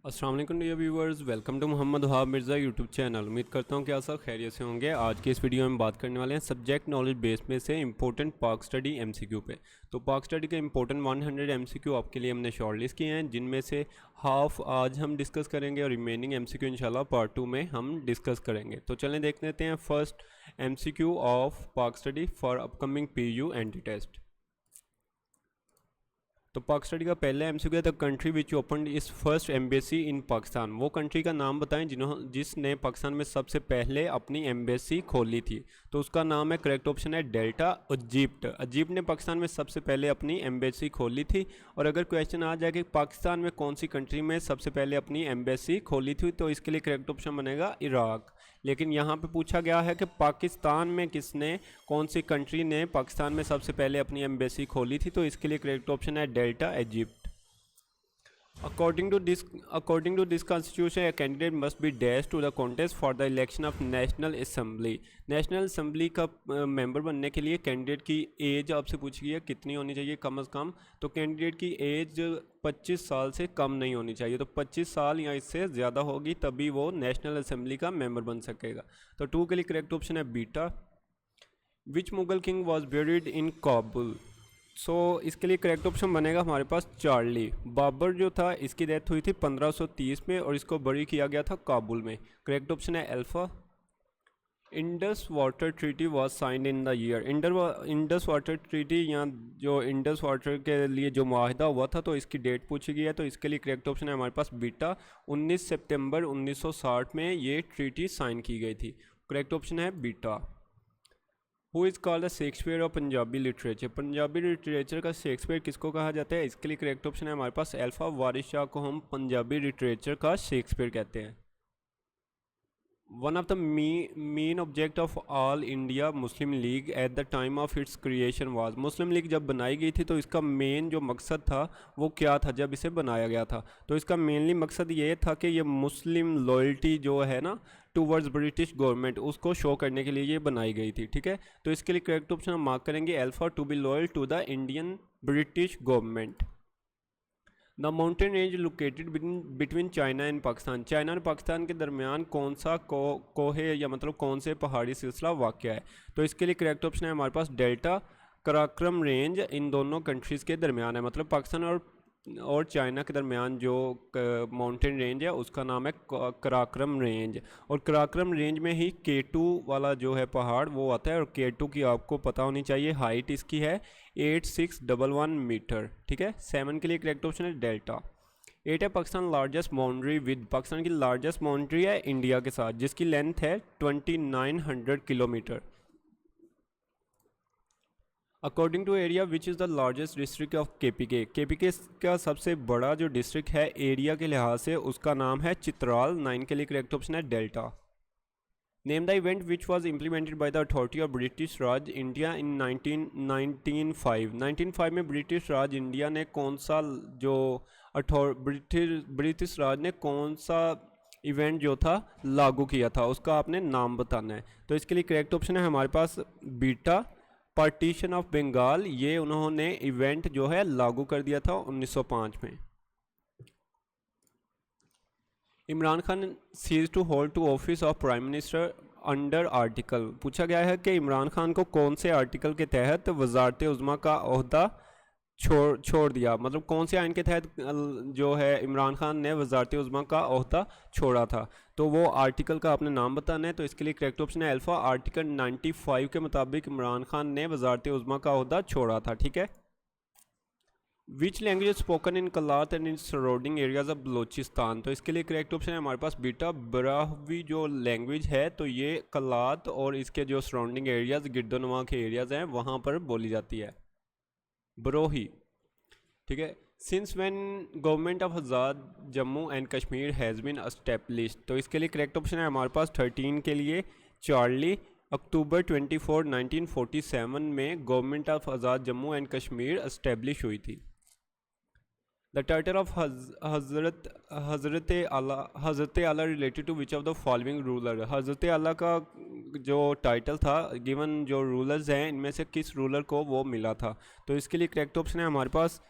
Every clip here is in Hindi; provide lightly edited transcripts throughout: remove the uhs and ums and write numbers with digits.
अस्सलाम वालेकुम dear viewers, welcome to Mohammad Wahab Mirza YouTube channel. उम्मीद करता हूँ कि आप सब खैरियत से होंगे। आज के इस वीडियो में बात करने वाले हैं सब्जेक्ट नॉलेज बेस में से इंपॉर्टेंट पाक स्टडी एमसीक्यू पे। तो पाक स्टडी के इंपॉर्टेंट 100 एमसीक्यू आपके लिए हमने शॉर्टलिस्ट किए हैं, जिनमें से हाफ आज हम डिस्कस करेंगे और रिमेनिंग एमसीक्यू इंशाल्लाह पार्ट 2 में हम डिस्कस करेंगे। तो चलें देख लेते हैं first MCQ of Pak study for upcoming PU entry test. तो पाक स्टडी का पहला एमसीक्यू है the country which open is first embassy in Pakistan. वो कंट्री का नाम बताएं जिसने पाकिस्तान में सबसे पहले अपनी एम्बेसी खोली थी। तो उसका नाम है, करेक्ट ऑप्शन है डेल्टा, इजिप्ट। इजिप्ट ने पाकिस्तान में सबसे पहले अपनी एम्बेसी खोली थी। और अगर क्वेश्चन आ जाए कि पाकिस्तान में कौन सी कंट्री में सबसे पहले अपनी एम्बेसी खोली थी, तो इसके लिए करेक्ट ऑप्शन बनेगा इराक। लेकिन यहाँ पे पूछा गया है कि पाकिस्तान में किसने, कौन सी कंट्री ने पाकिस्तान में सबसे पहले अपनी एम्बेसी खोली थी, तो इसके लिए करेक्ट ऑप्शन है delta, Egypt. According to this constitution, a candidate must be dashed to the contest for the election of National Assembly. National assembly का मेंबर बनने के लिए कैंडिडेट की एज आपसे पूछी गई है कितनी होनी चाहिए कम अज़ कम। तो कैंडिडेट की एज 25 साल से कम नहीं होनी चाहिए। तो 25 साल या इससे ज़्यादा होगी तभी वो नेशनल असम्बली का मेंबर बन सकेगा। तो 2 के लिए करेक्ट ऑप्शन है beta. Which Mughal king was buried in Kabul. So इसके लिए करेक्ट ऑप्शन बनेगा हमारे पास चार्ली। बाबर जो था इसकी डेथ हुई थी 1530 में और इसको बरी किया गया था काबुल में। करेक्ट ऑप्शन है alpha. Indus water treaty was signed in the year. Indus water treaty या जो इंडस वाटर के लिए जो मुआहिदा हुआ था, तो इसकी डेट पूछी गई है। तो इसके लिए करेक्ट ऑप्शन है हमारे पास बीटा। 19 सितंबर 1960 में ये ट्रीटी साइन की गई थी। करेक्ट ऑप्शन है beta. Who is called the Shakespeare of Punjabi literature. Punjabi literature का शेक्सपियर किसको कहा जाता है? इसके लिए करेक्ट ऑप्शन है हमारे पास अल्फा। वारिस शाह को हम पंजाबी लिटरेचर का शेक्सपियर कहते हैं। One of the main object of all India Muslim league at the time of its creation was. Muslim league जब बनाई गई थी तो इसका मेन जो मकसद था वो क्या था जब इसे बनाया गया था? तो इसका मेनली मकसद ये था कि ये मुस्लिम लॉयल्टी जो है ना टूवर्ड्स ब्रिटिश गवर्नमेंट, उसको शो करने के लिए ये बनाई गई थी। ठीक है, तो इसके लिए करेक्ट ऑप्शन हम मार्क करेंगे alpha, to be loyal to the Indian British government. The mountain range located between China and Pakistan. China और पाकिस्तान के दरमियान कौन सा कोहे या मतलब कौन से पहाड़ी सिलसिला वाक़ है? तो इसके लिए करेक्ट ऑप्शन है हमारे पास डेल्टा। कराक्रम रेंज इन दोनों कंट्रीज़ के दरमियान है, मतलब पाकिस्तान और चाइना के दरमियान जो माउंटेन रेंज है उसका नाम है कराक्रम रेंज। और कराक्रम रेंज में ही K2 वाला जो है पहाड़ वो आता है। और K2 की आपको पता होनी चाहिए, हाइट इसकी है 8611 मीटर। ठीक है, 7 के लिए करेक्ट ऑप्शन है डेल्टा। 8 है Pakistan largest boundary with. Pakistan की लार्जेस्ट बाउंड्री है इंडिया के साथ, जिसकी लेंथ है 2900 kilometre. According to area which is the largest district of KPK। KPK का सबसे बड़ा जो डिस्ट्रिक्ट है एरिया के लिहाज से उसका नाम है चित्राल। 9 के लिए करेक्ट ऑप्शन है delta. Name the event which was implemented by the authority of British Raj India in 1905 में ब्रिटिश राज इंडिया ने कौन सा जो ब्रिटिश राज ने कौन सा इवेंट जो था लागू किया था, उसका आपने नाम बताना है। तो इसके लिए करेक्ट ऑप्शन है हमारे पास बीटा, पार्टीशन ऑफ बंगाल। ये उन्होंने इवेंट जो है लागू कर दिया था 1905 में। Imran Khan cease to hold to office of prime minister under article. पूछा गया है कि इमरान खान को कौन से आर्टिकल के तहत वजारत उज़्मा का ओहदा छोड़ दिया, मतलब कौन से आइन के तहत जो है इमरान खान ने वजारत उज़्मा का ओहदा छोड़ा था। तो वो आर्टिकल का आपने नाम बताना है। तो इसके लिए करेक्ट ऑप्शन है अल्फा। आर्टिकल 95 के मुताबिक इमरान खान ने वजारत उज़्मा का ओहदा छोड़ा था। ठीक है। Which language spoken in Kalat and in surrounding areas of Balochistan. तो इसके लिए करेक्ट ऑप्शन है हमारे पास बीटा। ब्राहवी जो लैंग्वेज है तो ये कलात और इसके जो सराउंडिंग एरियाज गिरदोनुमा के एरियाज हैं वहाँ पर बोली जाती है, बरोही। ठीक है। Since when government of Azad Jammu and Kashmir has been established. तो इसके लिए करेक्ट ऑप्शन है हमारे पास 13 के लिए चार्ली। अक्टूबर 24, 1947 में government of Azad Jammu and Kashmir establish हुई थी। The title of Hazrat Ala related to which of the following ruler. Hazrat Ala का जो टाइटल था गिवन जो रूलर्स हैं इनमें से किस रूलर को वो मिला था? तो इसके लिए करेक्ट ऑप्शन है हमारे पास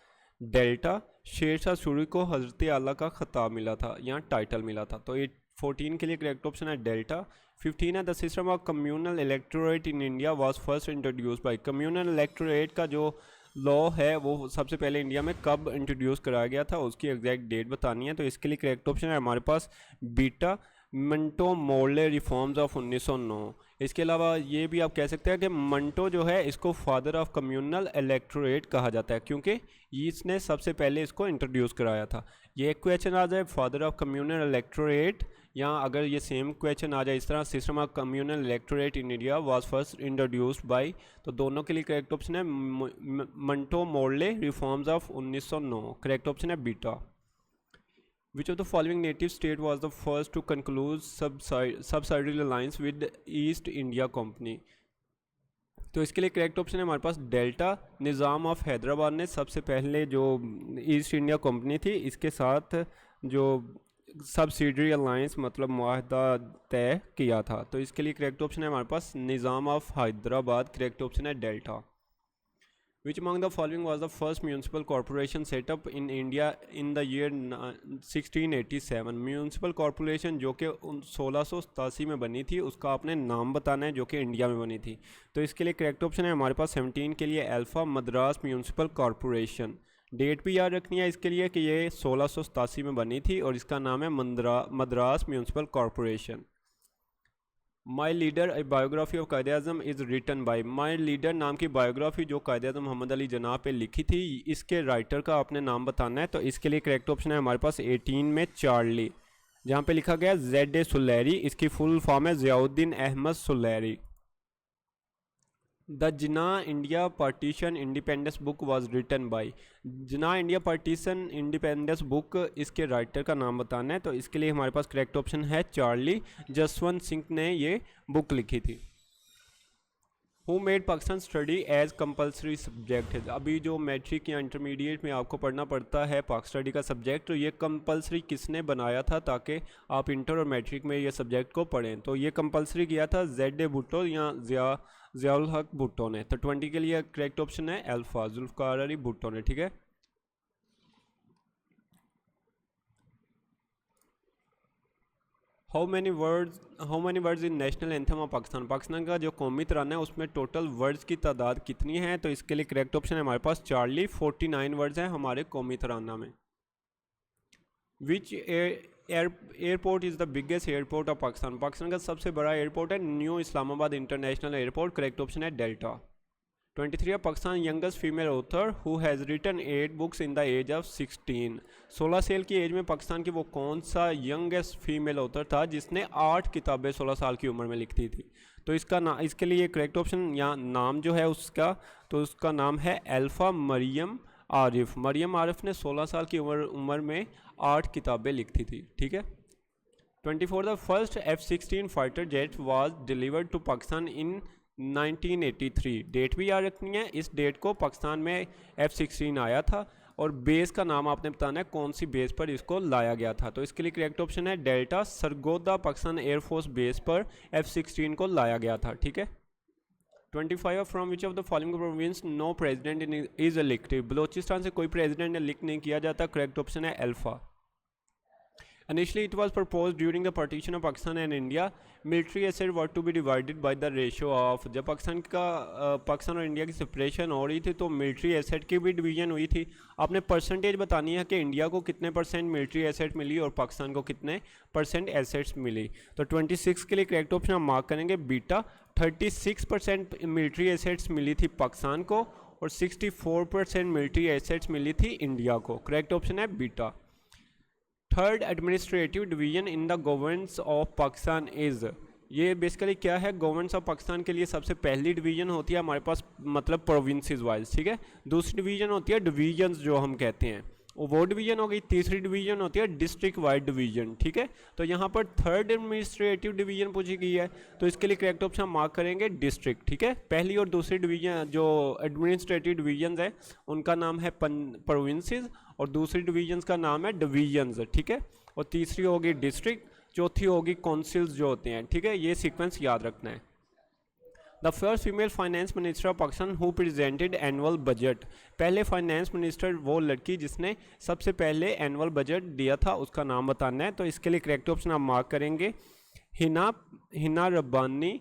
डेल्टा, शेर शाह सूरी को हज़रत आला का खिताब मिला था, यहाँ टाइटल मिला था। तो 14 के लिए करेक्ट ऑप्शन है डेल्टा। 15 है the system of communal electorate in India was first introduce by. Communal electorate का जो लॉ है वो सबसे पहले इंडिया में कब इंट्रोड्यूस कराया गया था, उसकी एग्जैक्ट डेट बतानी है। तो इसके लिए करेक्ट ऑप्शन है हमारे पास beta, Minto Morley reforms of 1909। इसके अलावा ये भी आप कह सकते हैं कि मंटो जो है इसको फादर ऑफ कम्यूनल इलेक्टोरेट कहा जाता है, क्योंकि इसने सबसे पहले इसको इंट्रोड्यूस कराया था। ये एक क्वेश्चन आ जाए फादर ऑफ कम्यूनल इलेक्टोरेट, या अगर ये सेम क्वेश्चन आ जाए इस तरह system of communal electorate in India was first introduced by, तो दोनों के लिए करेक्ट ऑप्शन है Manto Morley reforms of 1909। Correct option है beta. Which of the following native state was the first to conclude subsidiary alliance with East India Company? तो इसके लिए करेक्ट ऑप्शन है हमारे पास डेल्टा, निज़ाम ऑफ हैदराबाद ने सबसे पहले जो ईस्ट इंडिया कंपनी थी इसके साथ जो सब्सिडरी अलायंस मतलब मुआहदा तय किया था। तो इसके लिए करेक्ट ऑप्शन है हमारे पास निज़ाम ऑफ हैदराबाद। करेक्ट ऑप्शन है delta. Which among the following was the first municipal corporation set up in India in the year 1687? Municipal corporation जो कि 1687 में बनी थी उसका आपने नाम बताना है जो कि इंडिया में बनी थी। तो इसके लिए करेक्ट ऑप्शन है हमारे पास 17 के लिए alpha Madras municipal corporation. Date भी याद रखनी है इसके लिए कि ये 1687 में बनी थी और इसका नाम है Madras municipal corporation. My leader a biography of Quaid-e Azam is written by. My leader नाम की बायोग्राफी जो कायदे आज़म मोहम्मद अली जनाब पे लिखी थी, इसके राइटर का आपने नाम बताना है। तो इसके लिए करेक्ट ऑप्शन है हमारे पास 18 में चार्ली, जहाँ पे लिखा गया Z.A. सुलैरी। इसकी फुल फॉर्म है Ziauddin Ahmed Suleri. The Jinnah India partition independence book was written by. Jinnah India partition independence book, इसके राइटर का नाम बताना है। तो इसके लिए हमारे पास करेक्ट ऑप्शन है चार्ली जसवंत सिंह ने ये बुक लिखी थी। Who made Pakistan study as compulsory subject है। अभी जो मैट्रिक या इंटरमीडिएट में आपको पढ़ना पड़ता है पाक स्टडी का सब्जेक्ट, तो ये कंपलसरी किसने बनाया था ताकि आप इंटर और मैट्रिक में ये सब्जेक्ट को पढ़ें? तो ये कंपलसरी किया था Z.A. भुट्टो या ज़ियाउल हक भुट्टो ने। तो 20 के लिए करेक्ट ऑप्शन है अल्फ़ा, जुल्फ़िकार अली भुट्टो ने। ठीक है। How many words in national anthem of Pakistan. Pakistan का जो कौमी तराना है उसमें टोटल वर्ड्स की तादाद कितनी है? तो इसके लिए करेक्ट ऑप्शन है हमारे पास चार्ली, 49 वर्ड्स हैं हमारे कौमी तराना में। Which airport is the biggest airport of Pakistan. Pakistan का सबसे बड़ा एयरपोर्ट है new Islamabad international airport. Correct option है delta. 23 Pakistan youngest female author who has written 8 books in the age of 16। 16 साल की एज में पाकिस्तान की वो कौन सा यंगेस्ट फीमेल ऑथर था जिसने 8 किताबें 16 साल की उम्र में लिखी थी? तो इसके लिए करेक्ट ऑप्शन या नाम जो है उसका, तो उसका नाम है अल्फ़ा मरियम आरिफ। मरियम आरिफ ने 16 साल की उम्र में 8 किताबें लिखी थी। ठीक है। 24 the first F-16 fighter jet was delivered to Pakistan in 1983। Date भी याद रखनी है, इस डेट को पाकिस्तान में F-16 आया था और बेस का नाम आपने बताना है कौन सी बेस पर इसको लाया गया था। तो इसके लिए करेक्ट ऑप्शन है delta, Sargodha Pakistan air force base पर F-16 को लाया गया था। ठीक है। 25 from which of the following province no president is elected. Balochistan से कोई प्रेसिडेंट इलेक्ट नहीं किया जाता। करेक्ट ऑप्शन है alpha. Initially, it was proposed during the partition of Pakistan and India, military assets were to be divided by the ratio of। जब पाकिस्तान और इंडिया की सेपरेशन हो रही थी तो मिलिट्री एसेट की भी डिवीजन हुई थी। आपने परसेंटेज बतानी है कि इंडिया को कितने परसेंट मिलिट्री एसेट मिली और पाकिस्तान को कितने परसेंट एसेट्स मिली। तो 26 के लिए करेक्ट ऑप्शन हम मार्क करेंगे बीटा। 36% मिलिट्री एसेट्स मिली थी पाकिस्तान को और 64% मिलिट्री एसेट्स मिली थी इंडिया को। करेक्ट ऑप्शन है beta. Third administrative division in the governance of Pakistan is. ये बेसिकली क्या है? गवर्नेंस ऑफ पाकिस्तान के लिए सबसे पहली डिवीजन होती है हमारे पास मतलब प्रोविंसेस वाइज। ठीक है। दूसरी डिवीजन होती है डिवीजन्स जो हम कहते हैं, वो डिवीजन हो गई। तीसरी डिवीजन होती है डिस्ट्रिक्ट वाइड डिवीजन। ठीक है। तो यहाँ पर थर्ड एडमिनिस्ट्रेटिव डिवीजन पूछी गई है तो इसके लिए करेक्ट ऑप्शन मार्क करेंगे डिस्ट्रिक्ट। ठीक है। पहली और दूसरी डिवीजन जो एडमिनिस्ट्रेटिव डिवीजन है उनका नाम है प्रोविंसेस और दूसरी डिवीजन्स का नाम है डिवीजन्स। ठीक है। और तीसरी होगी डिस्ट्रिक्ट, चौथी होगी काउंसिल्स जो होते हैं। ठीक है। ये सीक्वेंस याद रखना है। The first female finance minister of Pakistan who presented annual budget. पहले फाइनेंस मिनिस्टर वो लड़की जिसने सबसे पहले एनुअल बजट दिया था, उसका नाम बताना है। तो इसके लिए करेक्ट ऑप्शन आप मार्क करेंगे, हिना रब्बानी।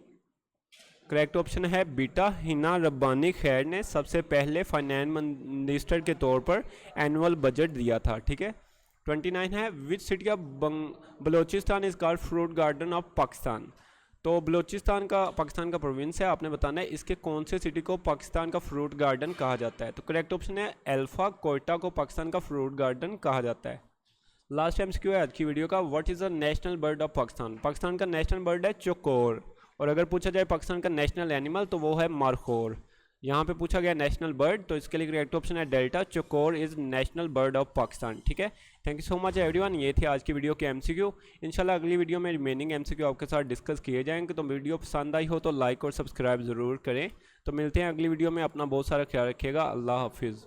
करेक्ट ऑप्शन है बीटा, हिना रब्बानी खैर ने सबसे पहले फाइनेंस मिनिस्टर के तौर पर एनुअल बजट दिया था। ठीक है। 29 है which city of Balochistan is called fruit garden of Pakistan. तो बलोचिस्तान का पाकिस्तान का प्रोविंस है, आपने बताना है इसके कौन से सिटी को पाकिस्तान का फ्रूट गार्डन कहा जाता है। तो करेक्ट ऑप्शन है अल्फा, कोयटा को पाकिस्तान का फ्रूट गार्डन कहा जाता है। लास्ट एमसीक्यू है आज की वीडियो का, what is the national bird of Pakistan. Pakistan का नेशनल बर्ड है चौकोर। और अगर पूछा जाए पाकिस्तान का नेशनल एनिमल तो वो है मारखोर। यहाँ पे पूछा गया नेशनल बर्ड, तो इसके लिए करेक्ट ऑप्शन है डेल्टा, चौकोर is national bird of Pakistan. ठीक है। Thank you so much everyone, ये थे आज की वीडियो के एमसीक्यू। इंशाल्लाह अगली वीडियो में रिमेनिंग एमसीक्यू आपके साथ डिस्कस किए जाएंगे। तो वीडियो पसंद आई हो तो लाइक और सब्सक्राइब ज़रूर करें। तो मिलते हैं अगली वीडियो में, अपना बहुत सारा ख्याल रखिएगा। अल्लाह हाफिज़।